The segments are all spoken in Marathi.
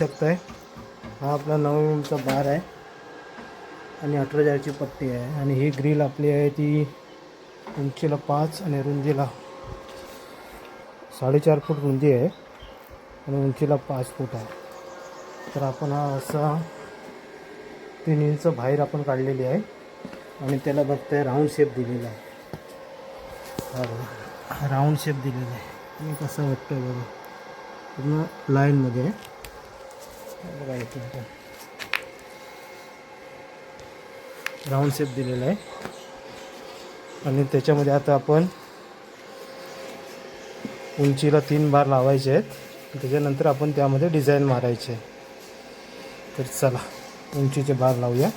शकताय हा आपला 9 mm चा बार आहे आणि 18 जारची पट्टी आहे आणि ही ग्रिल आपली आहे ती उंचीला 5 आणि रुंदीला 4.5 फूट रुंदी आहे आणि उंचीला 5 फूट आहे. तर आपण हा असा 3 इंच बाहेर आपण काढलेली आहे आणि त्याला बघताय राऊंड शेप दिलेला आहे. राऊंड शेप दिलेला आहे मी कसं वाटतं बघा पूर्ण लाईनमध्ये बघा इथे राऊंड शेप दिलेला आहे आणि त्याच्यामध्ये आता आपण उंचीला 3 बार लावायचे आहेत. त्याच्यानंतर आपण त्यामध्ये डिझाईन मारायचे. तर चला उंचीचे बार लावूया.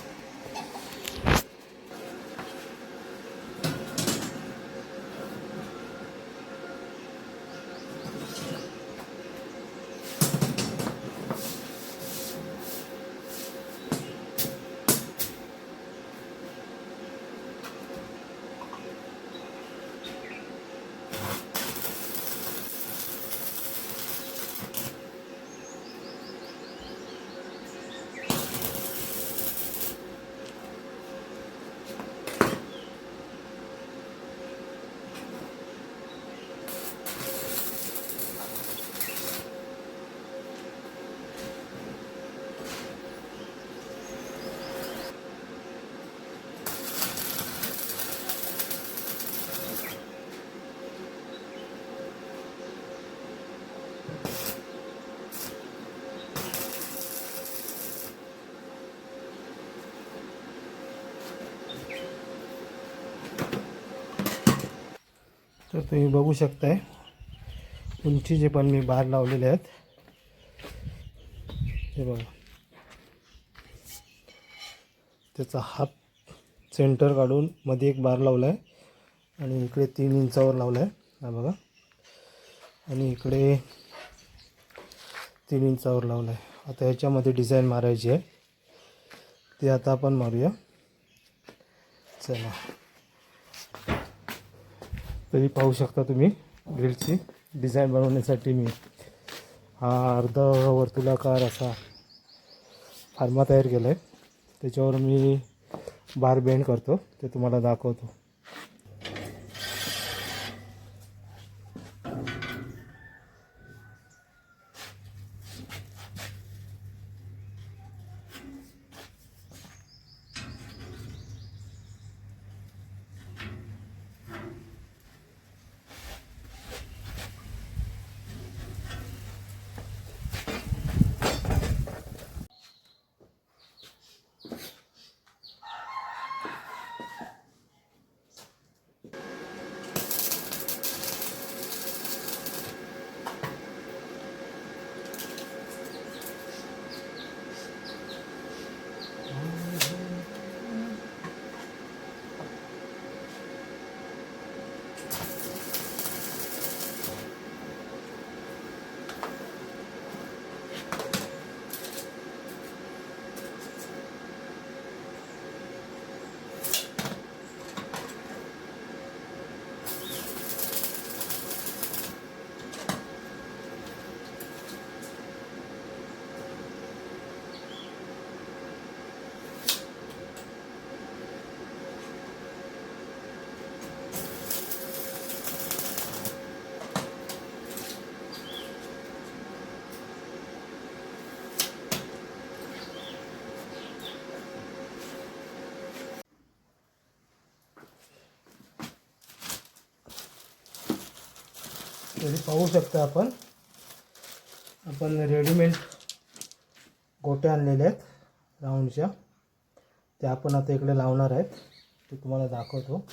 तर तुम्ही बघू शकताय उंचीचे पण मी बार लावलेले आहेत. हे बघा त्याचा हाफ सेंटर काढून मध्ये एक बार लावला आहे आणि इकडे 3 इंचावर लावला आहे हा बघा आणि इकडे 3 इंचावर लावला आहे. आता ह्याच्यामध्ये डिझाईन मारायची आहे ते आता आपण मारूया. चला तरी पाहू शकता तुम्ही ग्रिलची डिझाईन बनवण्यासाठी मी हा अर्धा वर्तुळाकार असा फार्मा तयार केला आहे. त्याच्यावर मी बार बेंड करतो ते तुम्हाला दाखवतो. तरी पाहू शकता आपण रेडीमेड गोट्या आणलेल्या आहेत राऊंडच्या त्या आपण आता इकडे लावणार आहेत. ते तुम्हाला दाखवतो.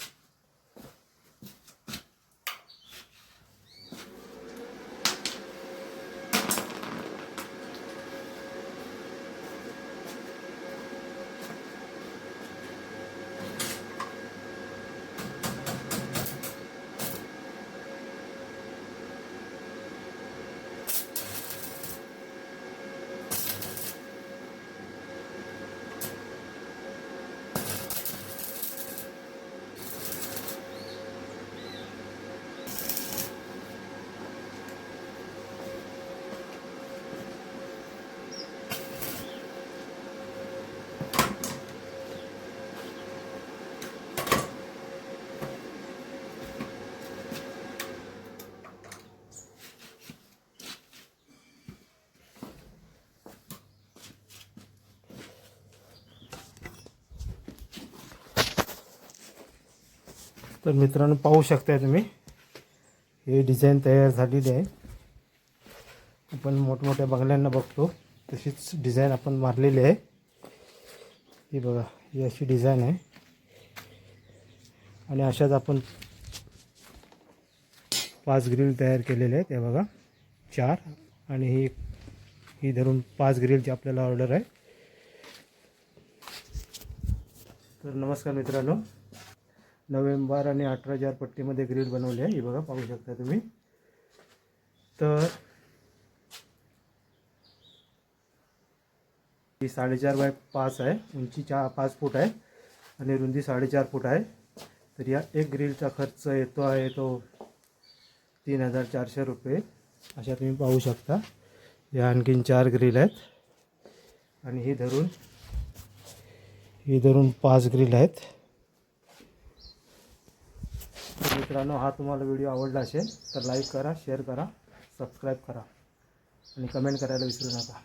तर मित्रांनो पाहू शकताय तुम्ही हे डिझाईन तयार झालेली आहे. आपण मोठमोठ्या बंगल्यांना बघतो तशीच डिझाईन आपण मारलेली आहे. ही बघा, ही अशी डिझाईन आहे आणि अशाच आपण 5 ग्रिल तयार केलेले आहेत. हे बघा 4 आणि ही धरून 5 ग्रिलची आपल्याला ऑर्डर आहे. तर नमस्कार मित्रांनो, नोव्हेंबर आणि 18 पट्टीमध्ये ग्रिल बनवले आहे. हे बघा पाहू शकता तुम्ही. तर ही 4.5 बाय 5 आहे, उंची 5 फूट आहे आणि रुंदी 4.5 फूट आहे. तर या एक ग्रिलचा खर्च येतो आहे तो 3,400 रुपये. अशा तुम्ही पाहू शकता. या आणखीन 4 ग्रिल आहेत आणि ही धरून 5 ग्रिल आहेत. तर मित्रांनो, हा तुम्हाला व्हिडिओ आवडला असेल तर लाईक करा, शेअर करा, सबस्क्राईब करा आणि कमेंट करायला विसरू नका.